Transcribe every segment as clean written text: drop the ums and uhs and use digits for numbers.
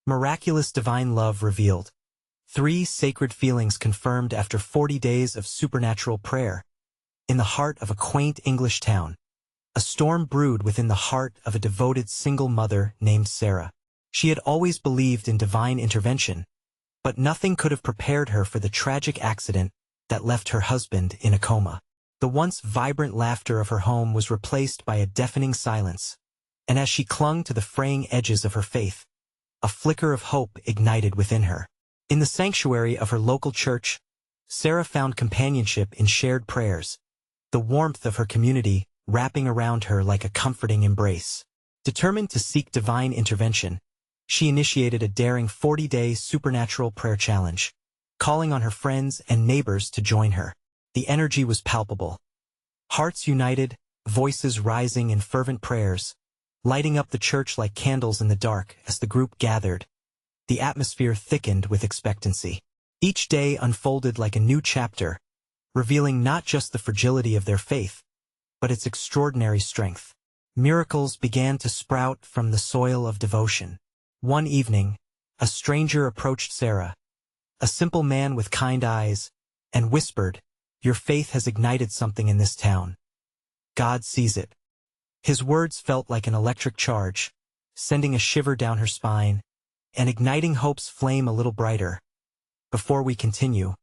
Miraculous divine love revealed. 3 sacred feelings confirmed after 40 days of supernatural prayer. In the heart of a quaint English town, a storm brewed within the heart of a devoted single mother named Sarah. She had always believed in divine intervention, but nothing could have prepared her for the tragic accident that left her husband in a coma. The once vibrant laughter of her home was replaced by a deafening silence, and as she clung to the fraying edges of her faith, a flicker of hope ignited within her. In the sanctuary of her local church, Sarah found companionship in shared prayers, the warmth of her community wrapping around her like a comforting embrace. Determined to seek divine intervention, she initiated a daring 40-day supernatural prayer challenge, calling on her friends and neighbors to join her. The energy was palpable. Hearts united, voices rising in fervent prayers, lighting up the church like candles in the dark as the group gathered. The atmosphere thickened with expectancy. Each day unfolded like a new chapter, revealing not just the fragility of their faith, but its extraordinary strength. Miracles began to sprout from the soil of devotion. One evening, a stranger approached Sarah, a simple man with kind eyes, and whispered, "Your faith has ignited something in this town. God sees it." His words felt like an electric charge, sending a shiver down her spine, and igniting hope's flame a little brighter. Before we continue,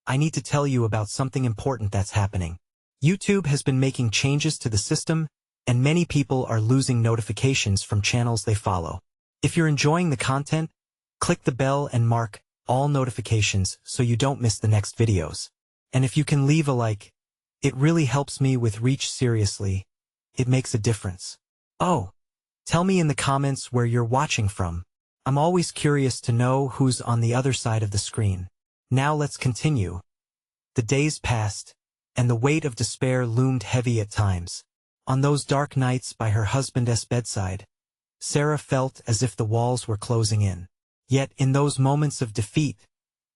I need to tell you about something important that's happening. YouTube has been making changes to the system, and many people are losing notifications from channels they follow. If you're enjoying the content, click the bell and mark all notifications so you don't miss the next videos. And if you can leave a like, it really helps me with reach. Seriously, it makes a difference. Oh, tell me in the comments where you're watching from. I'm always curious to know who's on the other side of the screen. Now let's continue. The days passed, and the weight of despair loomed heavy at times. On those dark nights by her husband's bedside, Sarah felt as if the walls were closing in. Yet in those moments of defeat,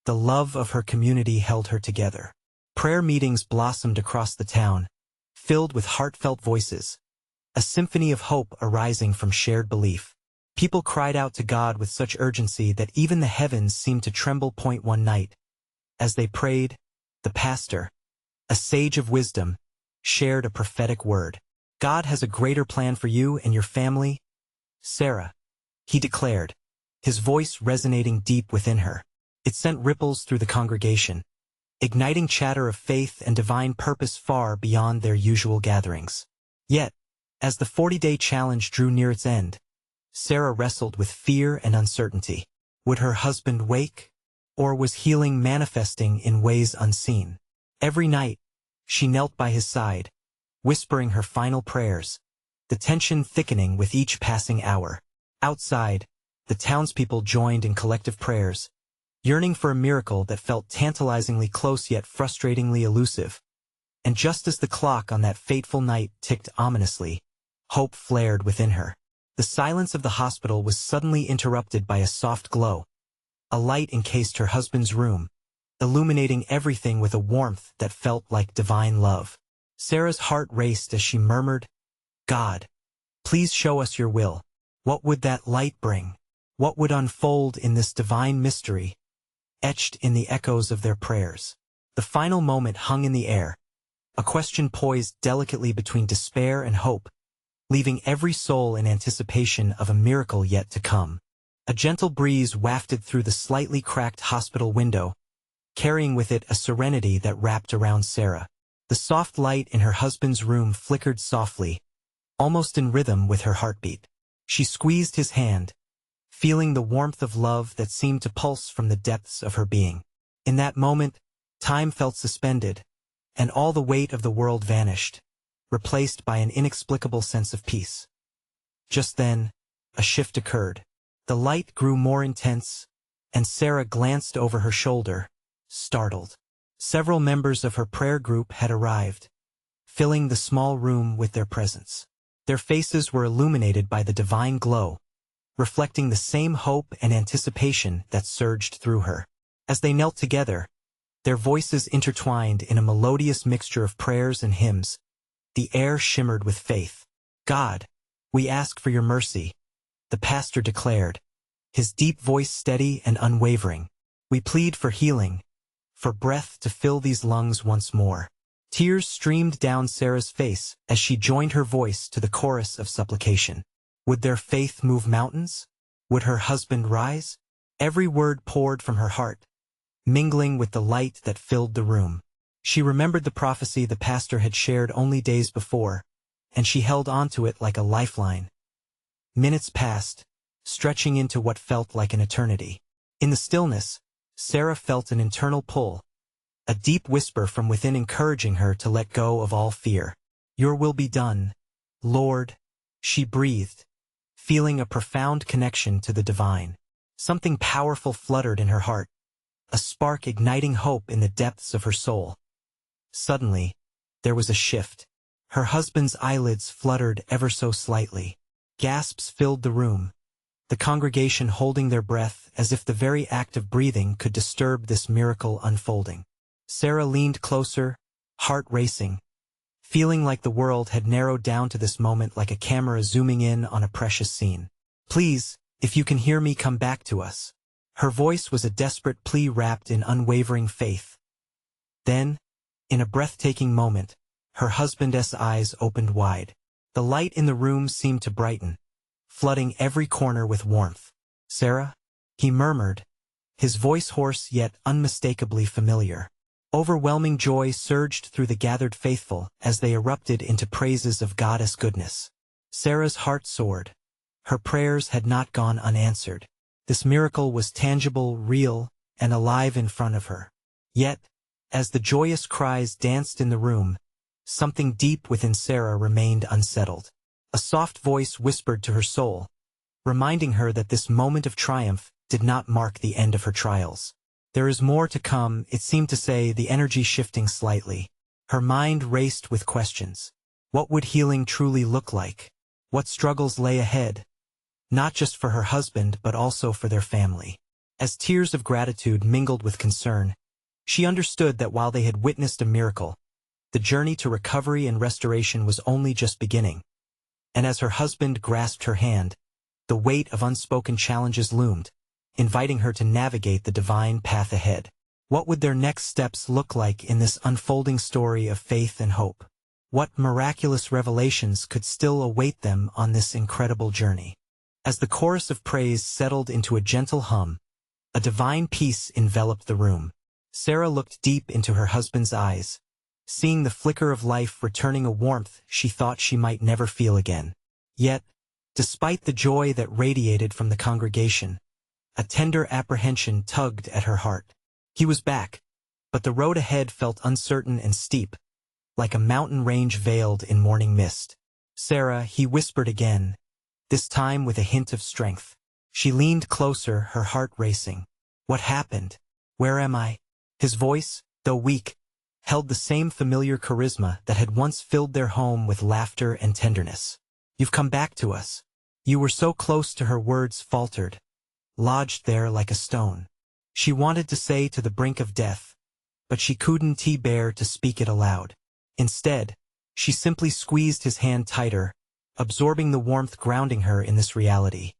the love of her community held her together. Prayer meetings blossomed across the town, filled with heartfelt voices, a symphony of hope arising from shared belief. People cried out to God with such urgency that even the heavens seemed to tremble. One night, as they prayed, the pastor, a sage of wisdom, shared a prophetic word. "God has a greater plan for you and your family, Sarah," he declared, his voice resonating deep within her. It sent ripples through the congregation, igniting chatter of faith and divine purpose far beyond their usual gatherings. Yet, as the 40-day challenge drew near its end, Sarah wrestled with fear and uncertainty. Would her husband wake? Or was healing manifesting in ways unseen? Every night, she knelt by his side, whispering her final prayers, the tension thickening with each passing hour. Outside, the townspeople joined in collective prayers, yearning for a miracle that felt tantalizingly close yet frustratingly elusive. And just as the clock on that fateful night ticked ominously, hope flared within her. The silence of the hospital was suddenly interrupted by a soft glow. A light encased her husband's room, illuminating everything with a warmth that felt like divine love. Sarah's heart raced as she murmured, "God, please show us your will." What would that light bring? What would unfold in this divine mystery, etched in the echoes of their prayers? The final moment hung in the air, a question poised delicately between despair and hope, leaving every soul in anticipation of a miracle yet to come. A gentle breeze wafted through the slightly cracked hospital window, carrying with it a serenity that wrapped around Sarah. The soft light in her husband's room flickered softly, almost in rhythm with her heartbeat. She squeezed his hand, feeling the warmth of love that seemed to pulse from the depths of her being. In that moment, time felt suspended, and all the weight of the world vanished, replaced by an inexplicable sense of peace. Just then, a shift occurred. The light grew more intense, and Sarah glanced over her shoulder, startled. Several members of her prayer group had arrived, filling the small room with their presence. Their faces were illuminated by the divine glow, reflecting the same hope and anticipation that surged through her. As they knelt together, their voices intertwined in a melodious mixture of prayers and hymns. The air shimmered with faith. "God, we ask for your mercy," the pastor declared, his deep voice steady and unwavering. We plead for healing, for breath to fill these lungs once more. Tears streamed down Sarah's face as she joined her voice to the chorus of supplication. Would their faith move mountains? Would her husband rise? Every word poured from her heart, mingling with the light that filled the room. She remembered the prophecy the pastor had shared only days before, and she held onto it like a lifeline. Minutes passed, stretching into what felt like an eternity. In the stillness, Sarah felt an internal pull, a deep whisper from within encouraging her to let go of all fear. Your will be done, Lord, she breathed, feeling a profound connection to the divine. Something powerful fluttered in her heart, a spark igniting hope in the depths of her soul. Suddenly, there was a shift. Her husband's eyelids fluttered ever so slightly. Gasps filled the room, the congregation holding their breath as if the very act of breathing could disturb this miracle unfolding. Sarah leaned closer, heart racing, feeling like the world had narrowed down to this moment like a camera zooming in on a precious scene. Please, if you can hear me, come back to us. Her voice was a desperate plea wrapped in unwavering faith. Then, in a breathtaking moment, her husband's eyes opened wide. The light in the room seemed to brighten, flooding every corner with warmth. Sarah? He murmured, his voice hoarse yet unmistakably familiar. Overwhelming joy surged through the gathered faithful as they erupted into praises of God's goodness. Sarah's heart soared. Her prayers had not gone unanswered. This miracle was tangible, real, and alive in front of her. Yet, as the joyous cries danced in the room, something deep within Sarah remained unsettled. A soft voice whispered to her soul, reminding her that this moment of triumph did not mark the end of her trials. There is more to come, it seemed to say, the energy shifting slightly. Her mind raced with questions. What would healing truly look like? What struggles lay ahead? Not just for her husband, but also for their family. As tears of gratitude mingled with concern, she understood that while they had witnessed a miracle, the journey to recovery and restoration was only just beginning. And as her husband grasped her hand, the weight of unspoken challenges loomed, inviting her to navigate the divine path ahead. What would their next steps look like in this unfolding story of faith and hope? What miraculous revelations could still await them on this incredible journey? As the chorus of praise settled into a gentle hum, a divine peace enveloped the room. Sarah looked deep into her husband's eyes, seeing the flicker of life returning a warmth she thought she might never feel again. Yet, despite the joy that radiated from the congregation, a tender apprehension tugged at her heart. He was back, but the road ahead felt uncertain and steep, like a mountain range veiled in morning mist. Sarah, he whispered again, this time with a hint of strength. She leaned closer, her heart racing. What happened? Where am I? His voice, though weak, held the same familiar charisma that had once filled their home with laughter and tenderness. You've come back to us. You were so close to her words faltered, lodged there like a stone. She wanted to say to the brink of death, but she couldn't bear to speak it aloud. Instead, she simply squeezed his hand tighter, absorbing the warmth grounding her in this reality.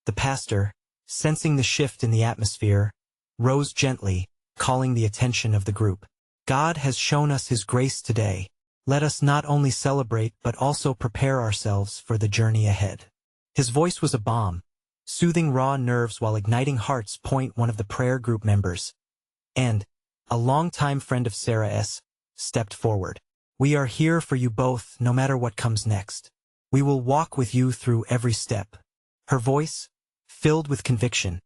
The pastor, sensing the shift in the atmosphere, rose gently, calling the attention of the group. God has shown us His grace today. Let us not only celebrate but also prepare ourselves for the journey ahead. His voice was a balm, soothing raw nerves while igniting hearts. One of the prayer group members, and a longtime friend of Sarah's, stepped forward. We are here for you both, no matter what comes next. We will walk with you through every step. Her voice, filled with conviction,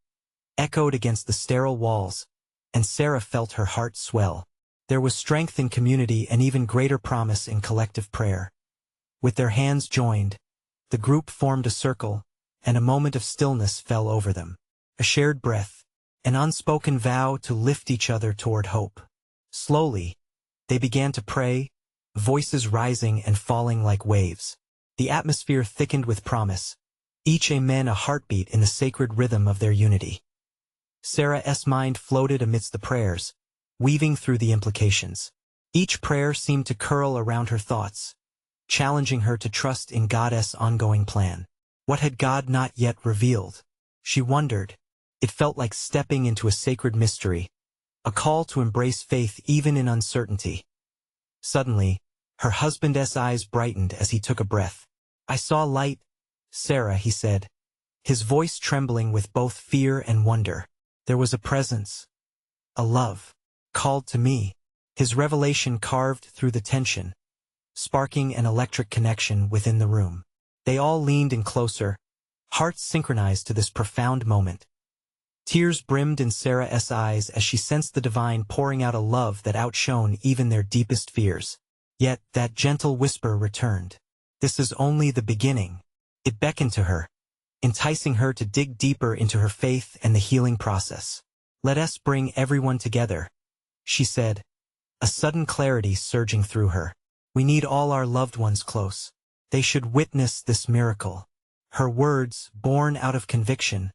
echoed against the sterile walls, and Sarah felt her heart swell. There was strength in community and even greater promise in collective prayer. With their hands joined, the group formed a circle, and a moment of stillness fell over them. A shared breath, an unspoken vow to lift each other toward hope. Slowly, they began to pray, voices rising and falling like waves. The atmosphere thickened with promise, each amen a heartbeat in the sacred rhythm of their unity. Sarah's mind floated amidst the prayers, weaving through the implications. Each prayer seemed to curl around her thoughts, challenging her to trust in God's ongoing plan. What had God not yet revealed? She wondered. It felt like stepping into a sacred mystery, a call to embrace faith even in uncertainty. Suddenly, her husband's eyes brightened as he took a breath. "I saw light, Sarah," he said, his voice trembling with both fear and wonder. "There was a presence, a love, called to me." His revelation carved through the tension, sparking an electric connection within the room. They all leaned in closer, hearts synchronized to this profound moment. Tears brimmed in Sarah's eyes as she sensed the divine pouring out a love that outshone even their deepest fears. Yet that gentle whisper returned. "This is only the beginning." It beckoned to her, enticing her to dig deeper into her faith and the healing process. "Let us bring everyone together," she said, a sudden clarity surging through her. "We need all our loved ones close. They should witness this miracle." Her words, born out of conviction,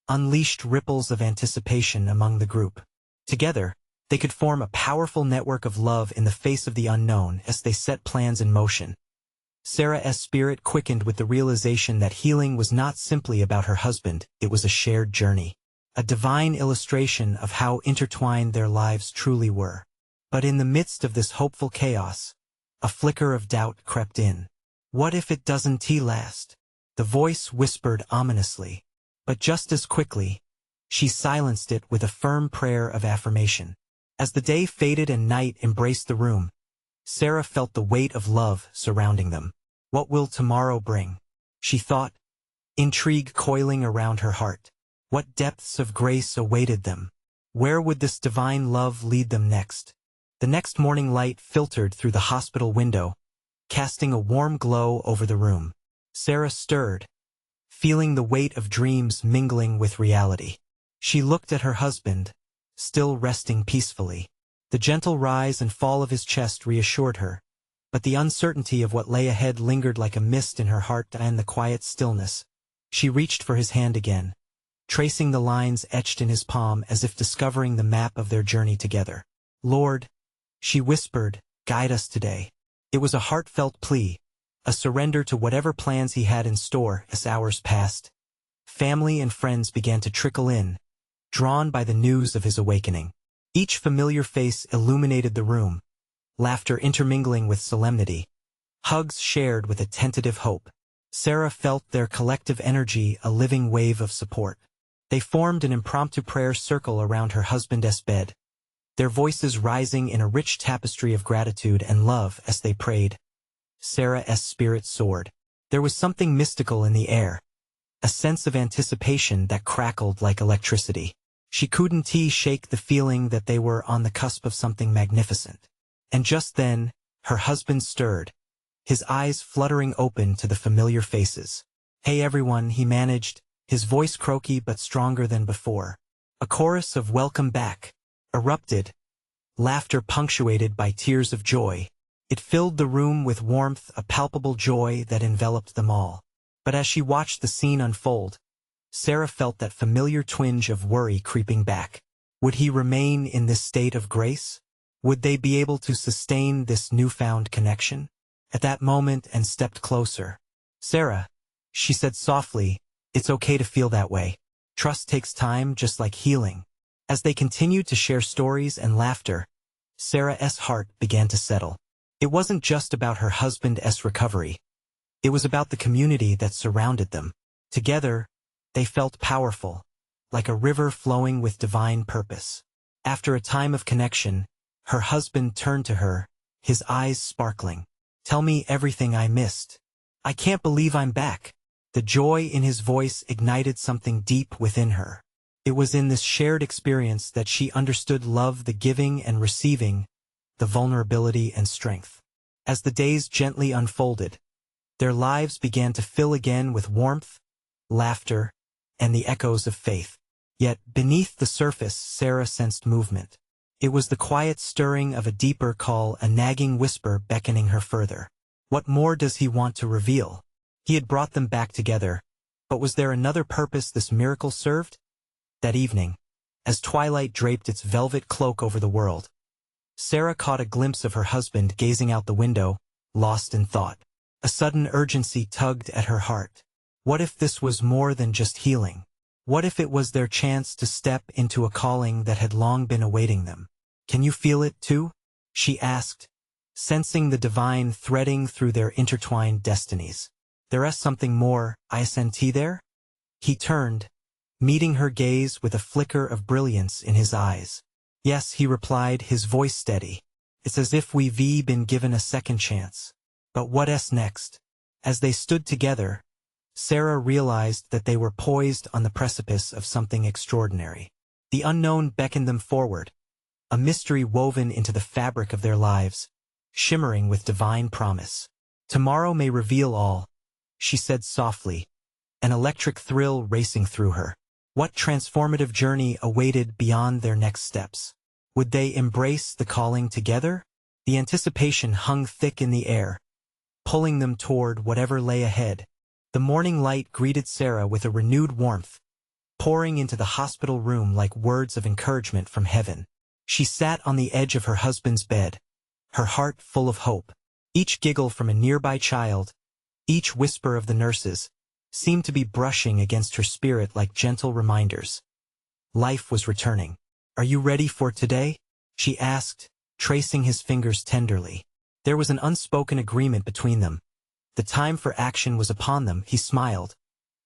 unleashed ripples of anticipation among the group. Together, they could form a powerful network of love in the face of the unknown as they set plans in motion. Sarah's spirit quickened with the realization that healing was not simply about her husband, it was a shared journey, a divine illustration of how intertwined their lives truly were. But in the midst of this hopeful chaos, a flicker of doubt crept in. "What if it doesn't last?" The voice whispered ominously. But just as quickly, she silenced it with a firm prayer of affirmation. As the day faded and night embraced the room, Sarah felt the weight of love surrounding them. "What will tomorrow bring?" she thought, intrigue coiling around her heart. What depths of grace awaited them? Where would this divine love lead them next? The next morning light filtered through the hospital window, casting a warm glow over the room. Sarah stirred, feeling the weight of dreams mingling with reality. She looked at her husband, still resting peacefully. The gentle rise and fall of his chest reassured her, but the uncertainty of what lay ahead lingered like a mist in her heart and the quiet stillness. She reached for his hand again, tracing the lines etched in his palm as if discovering the map of their journey together. "Lord," she whispered, "guide us today." It was a heartfelt plea, a surrender to whatever plans he had in store. As hours passed, family and friends began to trickle in, drawn by the news of his awakening. Each familiar face illuminated the room, laughter intermingling with solemnity, hugs shared with a tentative hope. Sarah felt their collective energy, a living wave of support. They formed an impromptu prayer circle around her husband's bed, their voices rising in a rich tapestry of gratitude and love as they prayed. Sarah's spirit soared. There was something mystical in the air, a sense of anticipation that crackled like electricity. She couldn't shake the feeling that they were on the cusp of something magnificent. And just then, her husband stirred, his eyes fluttering open to the familiar faces. "Hey everyone," he managed, his voice croaky but stronger than before. A chorus of "welcome back" erupted, laughter punctuated by tears of joy. It filled the room with warmth, a palpable joy that enveloped them all. But as she watched the scene unfold, Sarah felt that familiar twinge of worry creeping back. Would he remain in this state of grace? Would they be able to sustain this newfound connection? At that moment and stepped closer. "Sarah," she said softly, "it's okay to feel that way. Trust takes time, just like healing." As they continued to share stories and laughter, Sarah's heart began to settle. It wasn't just about her husband's recovery. It was about the community that surrounded them. Together, they felt powerful, like a river flowing with divine purpose. After a time of connection, her husband turned to her, his eyes sparkling. "Tell me everything I missed. I can't believe I'm back." The joy in his voice ignited something deep within her. It was in this shared experience that she understood love, the giving and receiving, the vulnerability and strength. As the days gently unfolded, their lives began to fill again with warmth, laughter, and the echoes of faith. Yet, beneath the surface, Sarah sensed movement. It was the quiet stirring of a deeper call, a nagging whisper beckoning her further. What more does he want to reveal? He had brought them back together, but was there another purpose this miracle served? That evening, as twilight draped its velvet cloak over the world, Sarah caught a glimpse of her husband gazing out the window, lost in thought. A sudden urgency tugged at her heart. What if this was more than just healing? What if it was their chance to step into a calling that had long been awaiting them? Can you feel it too? She asked, sensing the divine threading through their intertwined destinies. There is something more, isn't there? He turned, meeting her gaze with a flicker of brilliance in his eyes. Yes, he replied, his voice steady. It's as if we've been given a second chance. But what's next? As they stood together, Sarah realized that they were poised on the precipice of something extraordinary. The unknown beckoned them forward, a mystery woven into the fabric of their lives, shimmering with divine promise. Tomorrow may reveal all, she said softly, an electric thrill racing through her. What transformative journey awaited beyond their next steps? Would they embrace the calling together? The anticipation hung thick in the air, pulling them toward whatever lay ahead. The morning light greeted Sarah with a renewed warmth, pouring into the hospital room like words of encouragement from heaven. She sat on the edge of her husband's bed, her heart full of hope. Each giggle from a nearby child, each whisper of the nurses, seemed to be brushing against her spirit like gentle reminders. Life was returning. Are you ready for today? She asked, tracing his fingers tenderly. There was an unspoken agreement between them. The time for action was upon them. He smiled,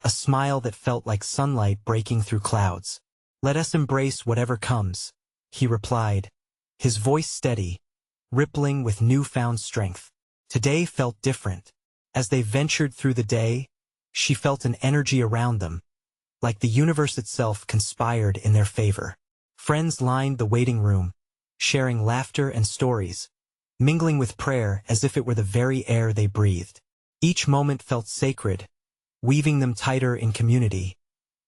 a smile that felt like sunlight breaking through clouds. Let us embrace whatever comes, he replied, his voice steady, rippling with newfound strength. Today felt different. As they ventured through the day, she felt an energy around them, like the universe itself conspired in their favor. Friends lined the waiting room, sharing laughter and stories, mingling with prayer as if it were the very air they breathed. Each moment felt sacred, weaving them tighter in community,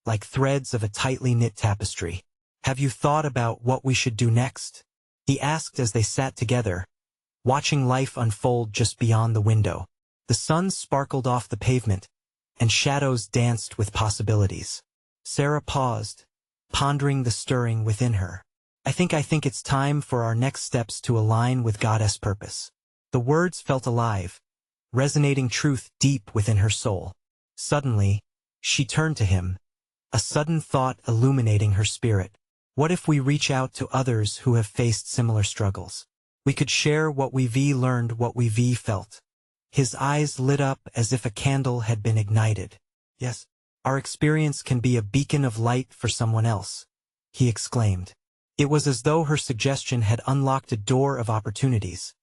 like threads of a tightly knit tapestry. Have you thought about what we should do next? He asked as they sat together, watching life unfold just beyond the window. The sun sparkled off the pavement, and shadows danced with possibilities. Sarah paused, pondering the stirring within her. I think it's time for our next steps to align with God's purpose. The words felt alive, resonating truth deep within her soul. Suddenly, she turned to him, a sudden thought illuminating her spirit. What if we reach out to others who have faced similar struggles? We could share what we've learned, what we've felt. His eyes lit up as if a candle had been ignited. Yes, our experience can be a beacon of light for someone else, he exclaimed. It was as though her suggestion had unlocked a door of opportunities,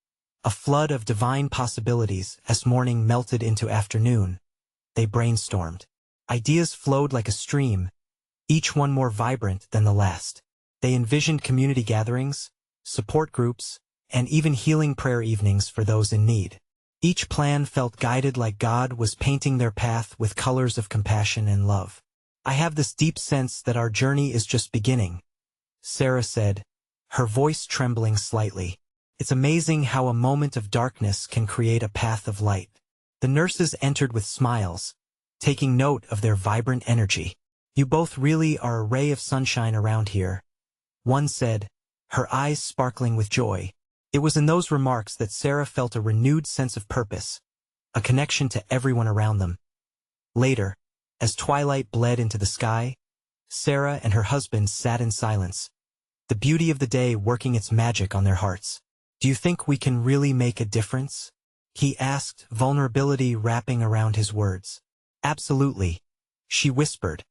a flood of divine possibilities. As morning melted into afternoon, they brainstormed. Ideas flowed like a stream, each one more vibrant than the last. They envisioned community gatherings, support groups, and even healing prayer evenings for those in need. Each plan felt guided like God was painting their path with colors of compassion and love. I have this deep sense that our journey is just beginning, Sarah said, her voice trembling slightly. It's amazing how a moment of darkness can create a path of light. The nurses entered with smiles, taking note of their vibrant energy. You both really are a ray of sunshine around here, one said, her eyes sparkling with joy. It was in those remarks that Sarah felt a renewed sense of purpose, a connection to everyone around them. Later, as twilight bled into the sky, Sarah and her husband sat in silence, the beauty of the day working its magic on their hearts. Do you think we can really make a difference? He asked, vulnerability wrapping around his words. Absolutely, she whispered,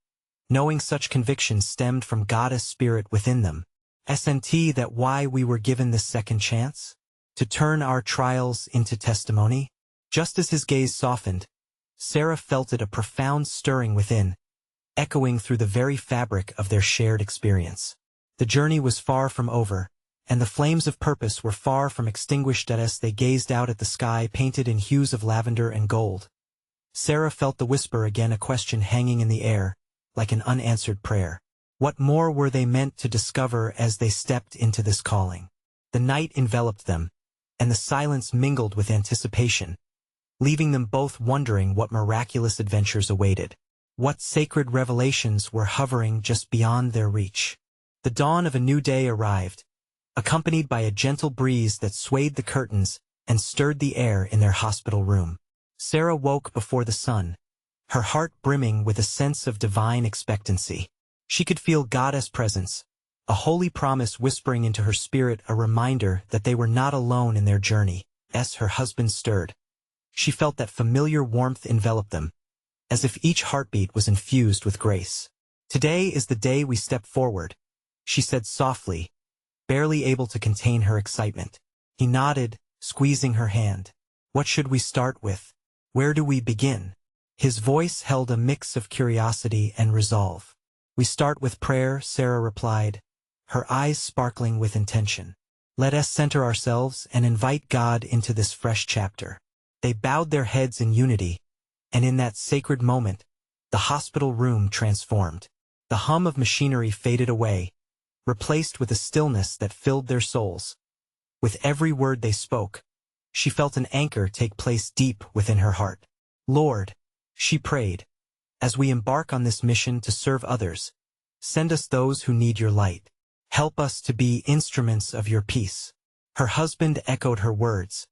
knowing such conviction stemmed from God's spirit within them. Isn't that why we were given this second chance? To turn our trials into testimony? Just as his gaze softened, Sarah felt it a profound stirring within, echoing through the very fabric of their shared experience. The journey was far from over, and the flames of purpose were far from extinguished as they gazed out at the sky painted in hues of lavender and gold. Sarah felt the whisper again, a question hanging in the air, like an unanswered prayer. What more were they meant to discover as they stepped into this calling? The night enveloped them, and the silence mingled with anticipation, leaving them both wondering what miraculous adventures awaited. What sacred revelations were hovering just beyond their reach. The dawn of a new day arrived, accompanied by a gentle breeze that swayed the curtains and stirred the air in their hospital room. Sarah woke before the sun, her heart brimming with a sense of divine expectancy. She could feel God's presence, a holy promise whispering into her spirit, a reminder that they were not alone in their journey. As her husband stirred, she felt that familiar warmth envelop them, as if each heartbeat was infused with grace. "Today is the day we step forward," she said softly, barely able to contain her excitement. He nodded, squeezing her hand. "What should we start with? Where do we begin?" His voice held a mix of curiosity and resolve. "We start with prayer," Sarah replied, her eyes sparkling with intention. "Let us center ourselves and invite God into this fresh chapter." They bowed their heads in unity, and in that sacred moment, the hospital room transformed. The hum of machinery faded away, replaced with a stillness that filled their souls. With every word they spoke, she felt an anchor take place deep within her heart. "Lord," she prayed, "as we embark on this mission to serve others, send us those who need your light. Help us to be instruments of your peace." Her husband echoed her words,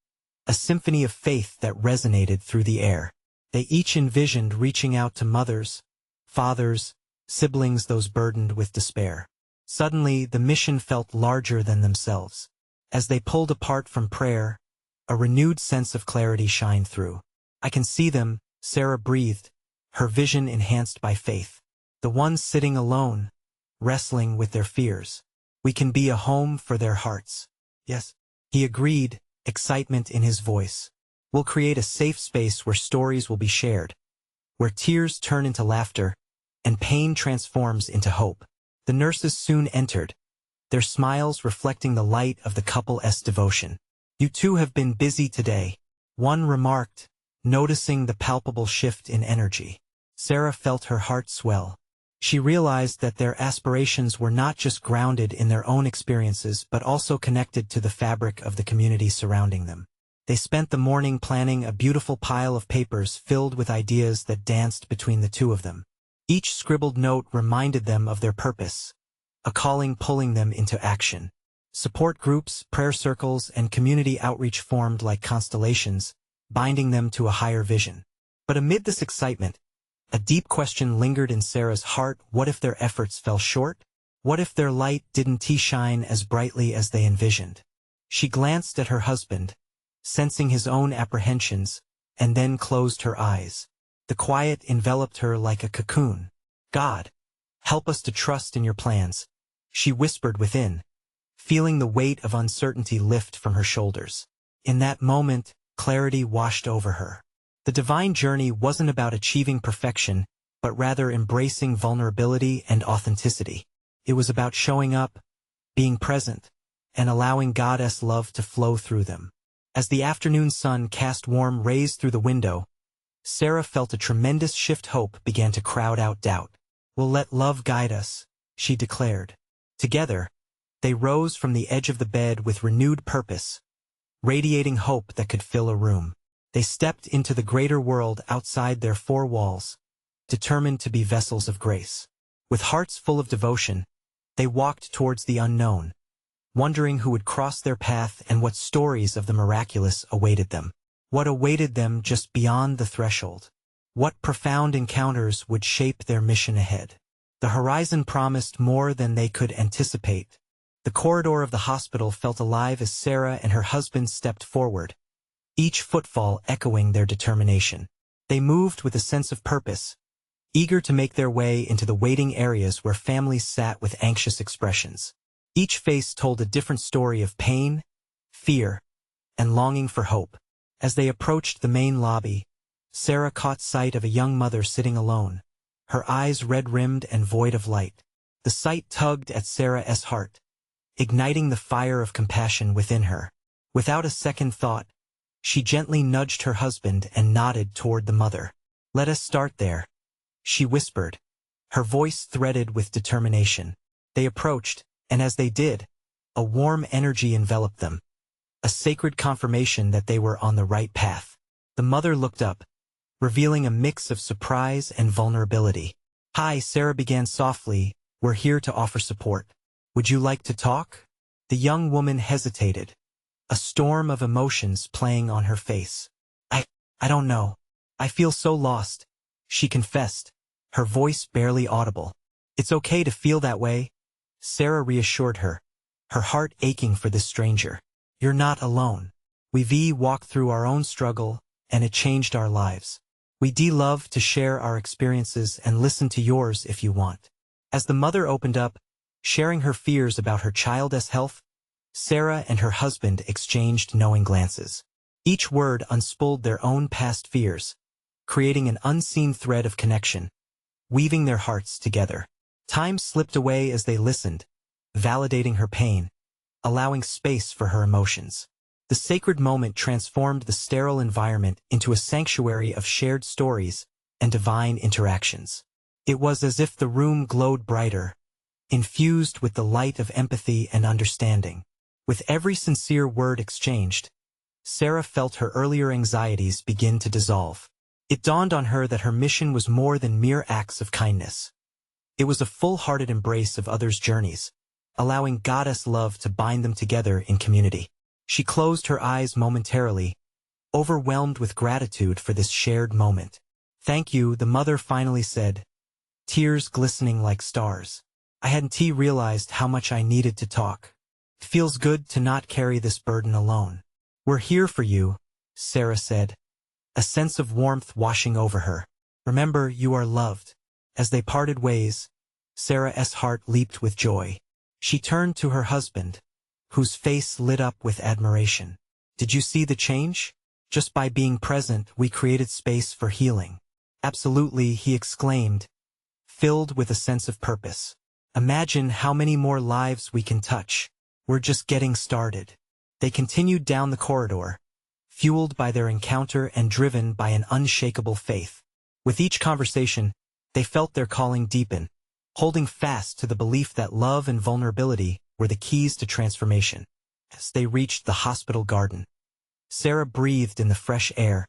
a symphony of faith that resonated through the air. They each envisioned reaching out to mothers, fathers, siblings, those burdened with despair. Suddenly, the mission felt larger than themselves. As they pulled apart from prayer, a renewed sense of clarity shined through. "I can see them," Sarah breathed, her vision enhanced by faith. "The ones sitting alone, wrestling with their fears. We can be a home for their hearts." "Yes," he agreed, excitement in his voice. "We'll create a safe space where stories will be shared, where tears turn into laughter, and pain transforms into hope." The nurses soon entered, their smiles reflecting the light of the couple's devotion. "You two have been busy today," one remarked, noticing the palpable shift in energy. Sarah felt her heart swell. She realized that their aspirations were not just grounded in their own experiences but also connected to the fabric of the community surrounding them. They spent the morning planning a beautiful pile of papers filled with ideas that danced between the two of them. Each scribbled note reminded them of their purpose, a calling pulling them into action. Support groups, prayer circles, and community outreach formed like constellations, binding them to a higher vision. But amid this excitement, a deep question lingered in Sarah's heart. What if their efforts fell short? What if their light didn't shine as brightly as they envisioned? She glanced at her husband, sensing his own apprehensions, and then closed her eyes. The quiet enveloped her like a cocoon. "God, help us to trust in your plans," she whispered within, feeling the weight of uncertainty lift from her shoulders. In that moment, clarity washed over her. The divine journey wasn't about achieving perfection, but rather embracing vulnerability and authenticity. It was about showing up, being present, and allowing God's love to flow through them. As the afternoon sun cast warm rays through the window, Sarah felt a tremendous shift. Hope began to crowd out doubt. "We'll let love guide us," she declared. Together, they rose from the edge of the bed with renewed purpose, radiating hope that could fill a room. They stepped into the greater world outside their four walls, determined to be vessels of grace. With hearts full of devotion, they walked towards the unknown, wondering who would cross their path and what stories of the miraculous awaited them. What awaited them just beyond the threshold? What profound encounters would shape their mission ahead? The horizon promised more than they could anticipate. The corridor of the hospital felt alive as Sarah and her husband stepped forward, each footfall echoing their determination. They moved with a sense of purpose, eager to make their way into the waiting areas where families sat with anxious expressions. Each face told a different story of pain, fear, and longing for hope. As they approached the main lobby, Sarah caught sight of a young mother sitting alone, her eyes red-rimmed and void of light. The sight tugged at Sarah's heart, igniting the fire of compassion within her. Without a second thought, she gently nudged her husband and nodded toward the mother. "Let us start there," she whispered, her voice threaded with determination. They approached, and as they did, a warm energy enveloped them, a sacred confirmation that they were on the right path. The mother looked up, revealing a mix of surprise and vulnerability. "Hi," Sarah began softly, "we're here to offer support. Would you like to talk?" The young woman hesitated, a storm of emotions playing on her face. I don't know. I feel so lost," she confessed, her voice barely audible. It's okay to feel that way, Sarah reassured her, her heart aching for this stranger. You're not alone. We've walked through our own struggle, and it changed our lives. We'd love to share our experiences and listen to yours if you want. As the mother opened up, sharing her fears about her child's health, Sarah and her husband exchanged knowing glances. Each word unspooled their own past fears, creating an unseen thread of connection, weaving their hearts together. Time slipped away as they listened, validating her pain, allowing space for her emotions. The sacred moment transformed the sterile environment into a sanctuary of shared stories and divine interactions. It was as if the room glowed brighter, infused with the light of empathy and understanding. With every sincere word exchanged, Sarah felt her earlier anxieties begin to dissolve. It dawned on her that her mission was more than mere acts of kindness. It was a full-hearted embrace of others' journeys, allowing Goddess love to bind them together in community. She closed her eyes momentarily, overwhelmed with gratitude for this shared moment. Thank you, the mother finally said, tears glistening like stars. I hadn't realized how much I needed to talk. It feels good to not carry this burden alone. We're here for you, Sarah said, a sense of warmth washing over her. Remember, you are loved. As they parted ways, Sarah's heart leaped with joy. She turned to her husband, whose face lit up with admiration. Did you see the change? Just by being present, we created space for healing. Absolutely, he exclaimed, filled with a sense of purpose. Imagine how many more lives we can touch. We're just getting started. They continued down the corridor, fueled by their encounter and driven by an unshakable faith. With each conversation, they felt their calling deepen, holding fast to the belief that love and vulnerability were the keys to transformation. As they reached the hospital garden, Sarah breathed in the fresh air,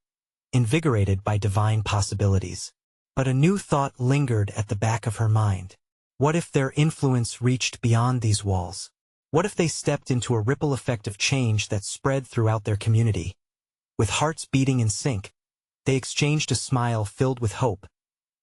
invigorated by divine possibilities. But a new thought lingered at the back of her mind. What if their influence reached beyond these walls? What if they stepped into a ripple effect of change that spread throughout their community? With hearts beating in sync, they exchanged a smile filled with hope,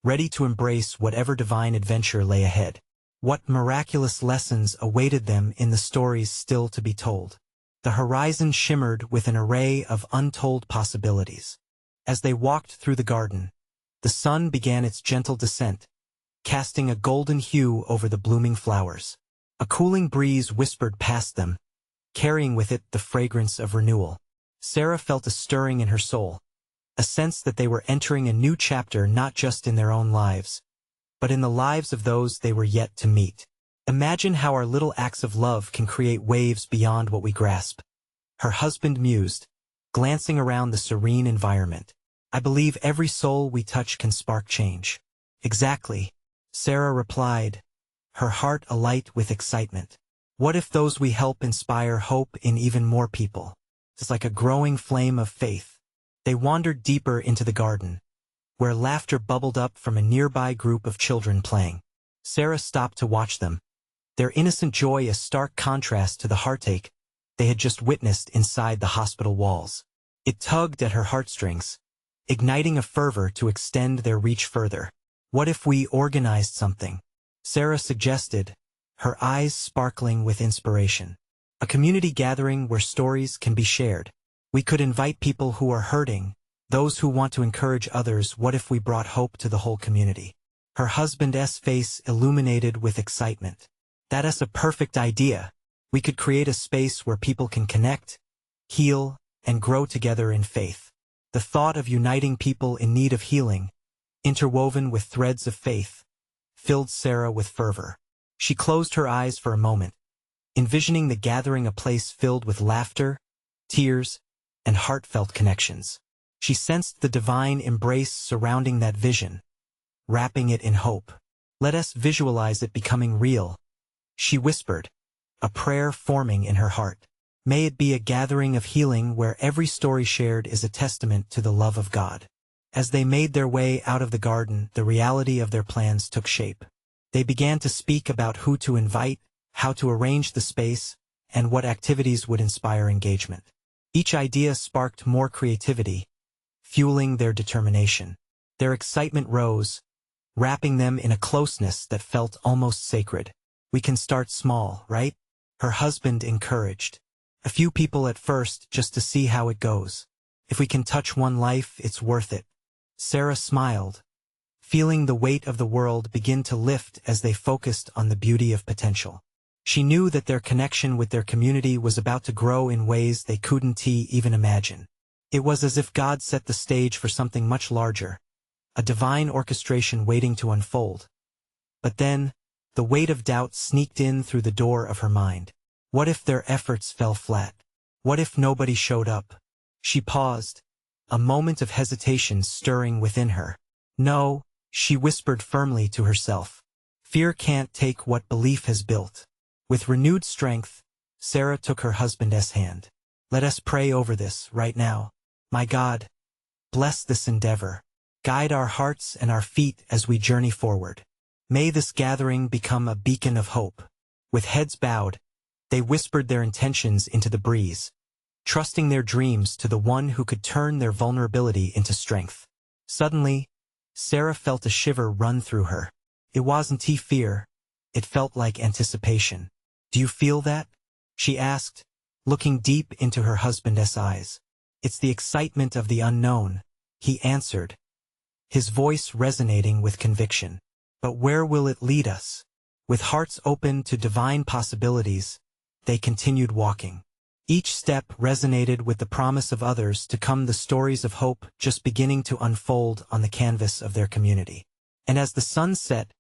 ready to embrace whatever divine adventure lay ahead. What miraculous lessons awaited them in the stories still to be told? The horizon shimmered with an array of untold possibilities. As they walked through the garden, the sun began its gentle descent, casting a golden hue over the blooming flowers. A cooling breeze whispered past them, carrying with it the fragrance of renewal. Sarah felt a stirring in her soul, a sense that they were entering a new chapter not just in their own lives, but in the lives of those they were yet to meet. Imagine how our little acts of love can create waves beyond what we grasp. Her husband mused, glancing around the serene environment. I believe every soul we touch can spark change. Exactly, Sarah replied, her heart alight with excitement. What if those we help inspire hope in even more people? It's like a growing flame of faith. They wandered deeper into the garden, where laughter bubbled up from a nearby group of children playing. Sarah stopped to watch them, their innocent joy a stark contrast to the heartache they had just witnessed inside the hospital walls. It tugged at her heartstrings, igniting a fervor to extend their reach further. What if we organized something? Sarah suggested, her eyes sparkling with inspiration. A community gathering where stories can be shared. We could invite people who are hurting, those who want to encourage others. What if we brought hope to the whole community? Her husband's face illuminated with excitement. That's a perfect idea. We could create a space where people can connect, heal, and grow together in faith. The thought of uniting people in need of healing, interwoven with threads of faith, filled Sarah with fervor. She closed her eyes for a moment, envisioning the gathering a place filled with laughter, tears, and heartfelt connections. She sensed the divine embrace surrounding that vision, wrapping it in hope. Let us visualize it becoming real, she whispered, a prayer forming in her heart. May it be a gathering of healing where every story shared is a testament to the love of God. As they made their way out of the garden, the reality of their plans took shape. They began to speak about who to invite, how to arrange the space, and what activities would inspire engagement. Each idea sparked more creativity, fueling their determination. Their excitement rose, wrapping them in a closeness that felt almost sacred. "We can start small, right?" her husband encouraged. "A few people at first, just to see how it goes. If we can touch one life, it's worth it." Sarah smiled, feeling the weight of the world begin to lift as they focused on the beauty of potential. She knew that their connection with their community was about to grow in ways they couldn't even imagine. It was as if God set the stage for something much larger, a divine orchestration waiting to unfold. But then, the weight of doubt sneaked in through the door of her mind. What if their efforts fell flat? What if nobody showed up? She paused, a moment of hesitation stirring within her. "No," she whispered firmly to herself. "Fear can't take what belief has built." With renewed strength, Sarah took her husband's hand. "Let us pray over this right now. My God, bless this endeavor. Guide our hearts and our feet as we journey forward. May this gathering become a beacon of hope." With heads bowed, they whispered their intentions into the breeze, trusting their dreams to the one who could turn their vulnerability into strength. Suddenly, Sarah felt a shiver run through her. It wasn't fear, it felt like anticipation. "Do you feel that?" she asked, looking deep into her husband's eyes. "It's the excitement of the unknown," he answered, his voice resonating with conviction. "But where will it lead us?" With hearts open to divine possibilities, they continued walking. Each step resonated with the promise of others to come, the stories of hope just beginning to unfold on the canvas of their community. And as the sun set,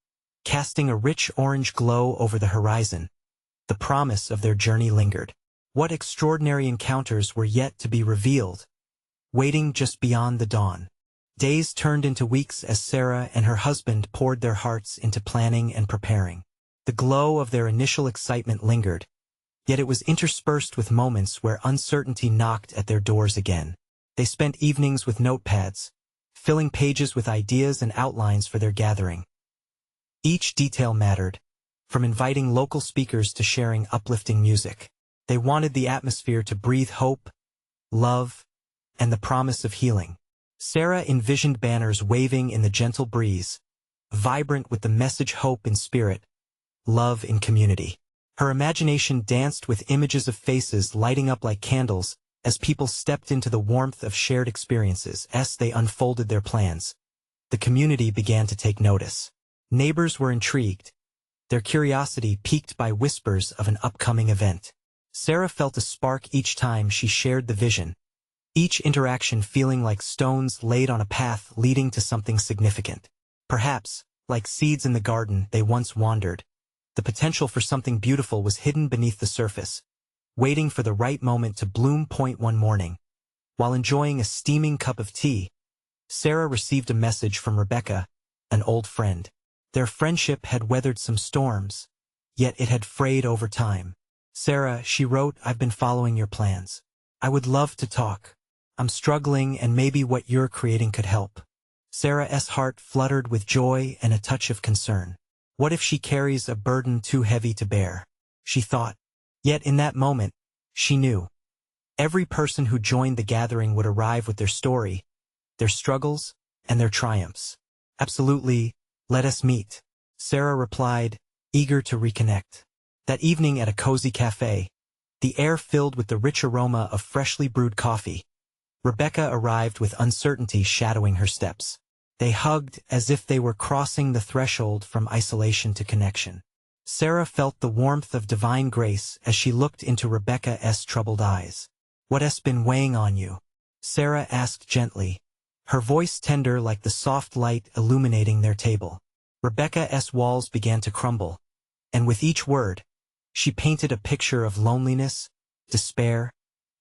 casting a rich orange glow over the horizon, the promise of their journey lingered. What extraordinary encounters were yet to be revealed, waiting just beyond the dawn. Days turned into weeks as Sarah and her husband poured their hearts into planning and preparing. The glow of their initial excitement lingered, yet it was interspersed with moments where uncertainty knocked at their doors again. They spent evenings with notepads, filling pages with ideas and outlines for their gathering. Each detail mattered, from inviting local speakers to sharing uplifting music. They wanted the atmosphere to breathe hope, love, and the promise of healing. Sarah envisioned banners waving in the gentle breeze, vibrant with the message hope in spirit, love in community. Her imagination danced with images of faces lighting up like candles as people stepped into the warmth of shared experiences. As they unfolded their plans, the community began to take notice. Neighbors were intrigued, their curiosity piqued by whispers of an upcoming event. Sarah felt a spark each time she shared the vision, each interaction feeling like stones laid on a path leading to something significant. Perhaps, like seeds in the garden they once wandered, the potential for something beautiful was hidden beneath the surface, waiting for the right moment to bloom. One morning, while enjoying a steaming cup of tea, Sarah received a message from Rebecca, an old friend. Their friendship had weathered some storms, yet it had frayed over time. "Sarah," she wrote, "I've been following your plans. I would love to talk. I'm struggling and maybe what you're creating could help." Sarah's heart fluttered with joy and a touch of concern. What if she carries a burden too heavy to bear? She thought. Yet in that moment, she knew. Every person who joined the gathering would arrive with their story, their struggles, and their triumphs. "Absolutely, let us meet," Sarah replied, eager to reconnect. That evening at a cozy cafe, the air filled with the rich aroma of freshly brewed coffee, Rebecca arrived with uncertainty shadowing her steps. They hugged as if they were crossing the threshold from isolation to connection. Sarah felt the warmth of divine grace as she looked into Rebecca's troubled eyes. "What's been weighing on you?" Sarah asked gently, her voice tender like the soft light illuminating their table. Rebecca's walls began to crumble, and with each word, she painted a picture of loneliness, despair,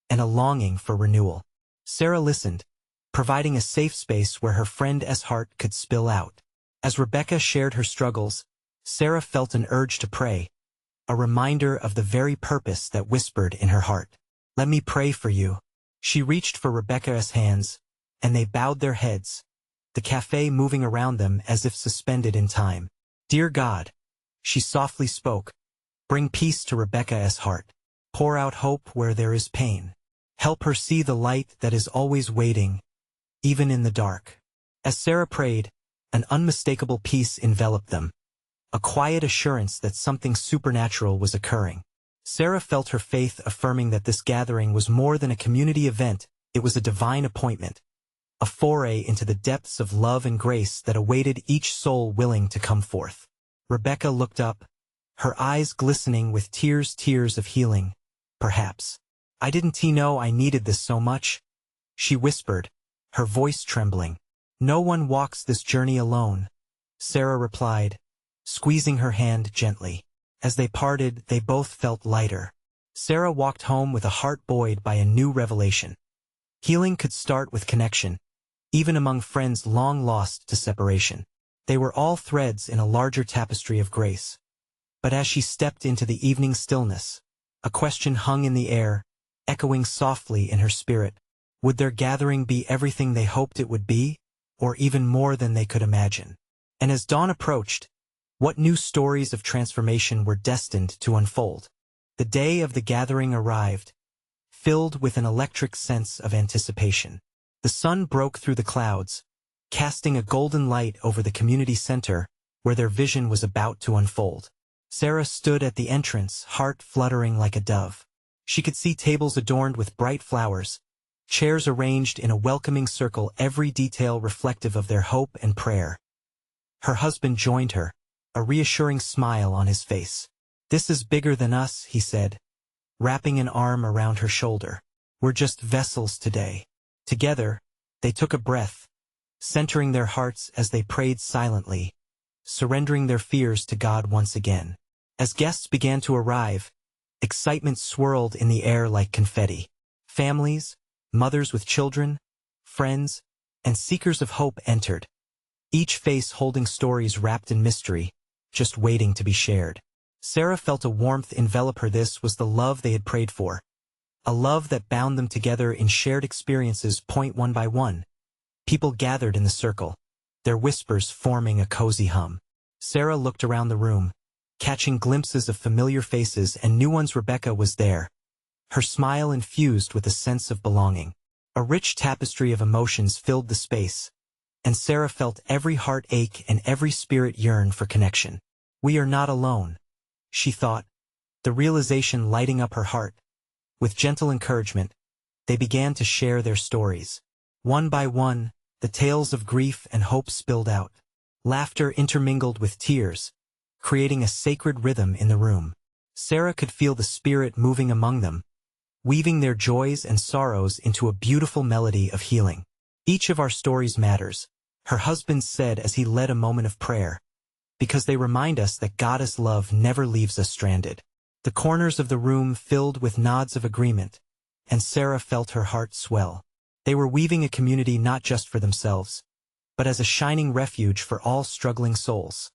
and a longing for renewal. Sarah listened, providing a safe space where her friend's heart could spill out. As Rebecca shared her struggles, Sarah felt an urge to pray, a reminder of the very purpose that whispered in her heart. "Let me pray for you." She reached for Rebecca's hands, and they bowed their heads, the cafe moving around them as if suspended in time. "Dear God," she softly spoke, "bring peace to Rebecca's heart. Pour out hope where there is pain. Help her see the light that is always waiting, even in the dark." As Sarah prayed, an unmistakable peace enveloped them, a quiet assurance that something supernatural was occurring. Sarah felt her faith affirming that this gathering was more than a community event, it was a divine appointment, a foray into the depths of love and grace that awaited each soul willing to come forth. Rebecca looked up, her eyes glistening with tears of healing. Perhaps. I didn't know I needed this so much, she whispered, her voice trembling. No one walks this journey alone, Sarah replied, squeezing her hand gently. As they parted, they both felt lighter. Sarah walked home with a heart buoyed by a new revelation. Healing could start with connection, even among friends long lost to separation. They were all threads in a larger tapestry of grace. But as she stepped into the evening stillness, a question hung in the air, echoing softly in her spirit. Would their gathering be everything they hoped it would be, or even more than they could imagine? And as dawn approached, what new stories of transformation were destined to unfold? The day of the gathering arrived, filled with an electric sense of anticipation. The sun broke through the clouds, casting a golden light over the community center, where their vision was about to unfold. Sarah stood at the entrance, heart fluttering like a dove. She could see tables adorned with bright flowers, chairs arranged in a welcoming circle, every detail reflective of their hope and prayer. Her husband joined her, a reassuring smile on his face. "This is bigger than us," he said, wrapping an arm around her shoulder. "We're just vessels today." Together, they took a breath, centering their hearts as they prayed silently, surrendering their fears to God once again. As guests began to arrive, excitement swirled in the air like confetti. Families, mothers with children, friends, and seekers of hope entered, each face holding stories wrapped in mystery, just waiting to be shared. Sarah felt a warmth envelop her. This was the love they had prayed for, a love that bound them together in shared experiences. One by one, people gathered in the circle, their whispers forming a cozy hum. Sarah looked around the room, catching glimpses of familiar faces and new ones. Rebecca was there, her smile infused with a sense of belonging. A rich tapestry of emotions filled the space, and Sarah felt every heart ache and every spirit yearn for connection. "We are not alone," she thought, the realization lighting up her heart. With gentle encouragement, they began to share their stories. One by one, the tales of grief and hope spilled out. Laughter intermingled with tears, creating a sacred rhythm in the room. Sarah could feel the Spirit moving among them, weaving their joys and sorrows into a beautiful melody of healing. "Each of our stories matters," her husband said as he led a moment of prayer, "because they remind us that God's love never leaves us stranded." The corners of the room filled with nods of agreement, and Sarah felt her heart swell. They were weaving a community not just for themselves, but as a shining refuge for all struggling souls.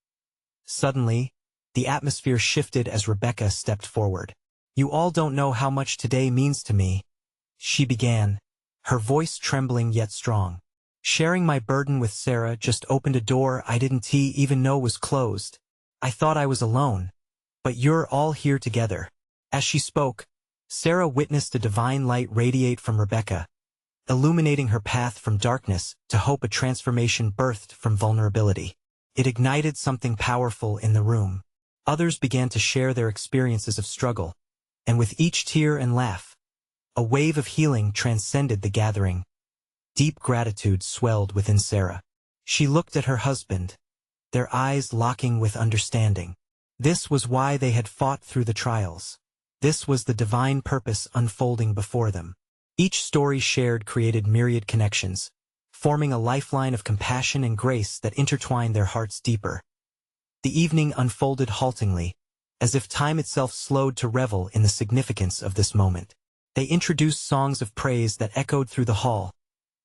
Suddenly, the atmosphere shifted as Rebecca stepped forward. "You all don't know how much today means to me," she began, her voice trembling yet strong. "Sharing my burden with Sarah just opened a door I didn't even know was closed. I thought I was alone, but you're all here together." As she spoke, Sarah witnessed a divine light radiate from Rebecca, illuminating her path from darkness to hope, a transformation birthed from vulnerability. It ignited something powerful in the room. Others began to share their experiences of struggle, and with each tear and laugh, a wave of healing transcended the gathering. Deep gratitude swelled within Sarah. She looked at her husband, their eyes locking with understanding. This was why they had fought through the trials. This was the divine purpose unfolding before them. Each story shared created myriad connections, forming a lifeline of compassion and grace that intertwined their hearts deeper. The evening unfolded haltingly, as if time itself slowed to revel in the significance of this moment. They introduced songs of praise that echoed through the hall,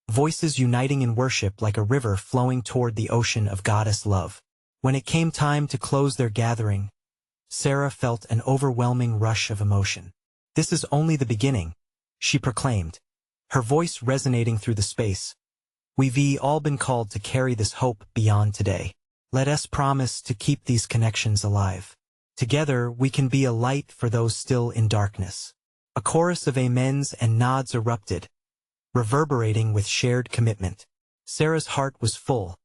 voices uniting in worship like a river flowing toward the ocean of Goddess love. When it came time to close their gathering, Sarah felt an overwhelming rush of emotion. "This is only the beginning," she proclaimed, her voice resonating through the space. "We've all been called to carry this hope beyond today. Let us promise to keep these connections alive. Together we can be a light for those still in darkness." A chorus of amens and nods erupted, reverberating with shared commitment. Sarah's heart was full.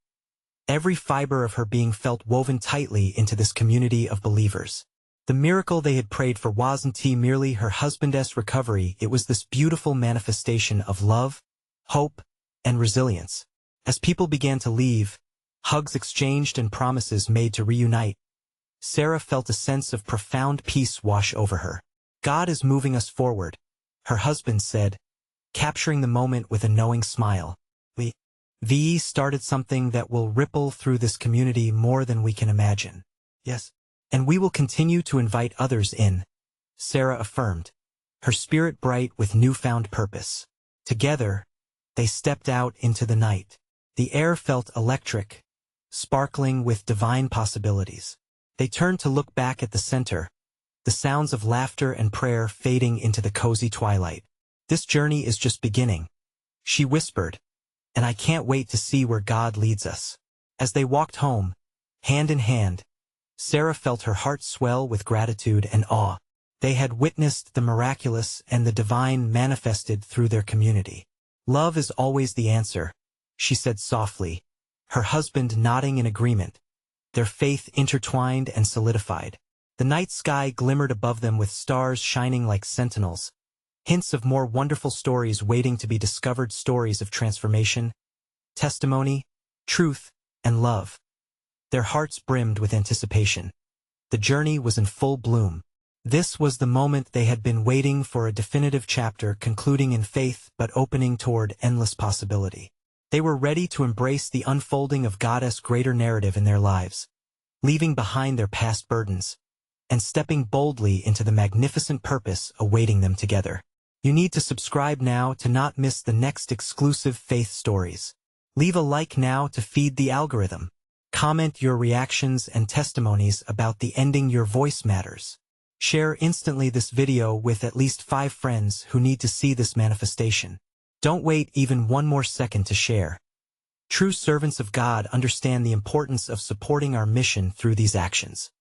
Every fiber of her being felt woven tightly into this community of believers. The miracle they had prayed for wasn't merely her husband's recovery, it was this beautiful manifestation of love, hope, and resilience. As people began to leave, hugs exchanged and promises made to reunite, Sarah felt a sense of profound peace wash over her. God is moving us forward, her husband said, capturing the moment with a knowing smile. We started something that will ripple through this community more than we can imagine. Yes. And we will continue to invite others in, Sarah affirmed, her spirit bright with newfound purpose. Together, they stepped out into the night. The air felt electric, sparkling with divine possibilities. They turned to look back at the center, the sounds of laughter and prayer fading into the cozy twilight. This journey is just beginning, she whispered, and I can't wait to see where God leads us. As they walked home, hand in hand, Sarah felt her heart swell with gratitude and awe. They had witnessed the miraculous and the divine manifested through their community. Love is always the answer, she said softly, her husband nodding in agreement, their faith intertwined and solidified. The night sky glimmered above them with stars shining like sentinels, hints of more wonderful stories waiting to be discovered, stories of transformation, testimony, truth, and love. Their hearts brimmed with anticipation. The journey was in full bloom. This was the moment they had been waiting for, a definitive chapter concluding in faith but opening toward endless possibility. They were ready to embrace the unfolding of God's greater narrative in their lives, leaving behind their past burdens, and stepping boldly into the magnificent purpose awaiting them together. You need to subscribe now to not miss the next exclusive faith stories. Leave a like now to feed the algorithm. Comment your reactions and testimonies about the ending. Your voice matters. Share instantly this video with at least 5 friends who need to see this manifestation. Don't wait even one more second to share. True servants of God understand the importance of supporting our mission through these actions.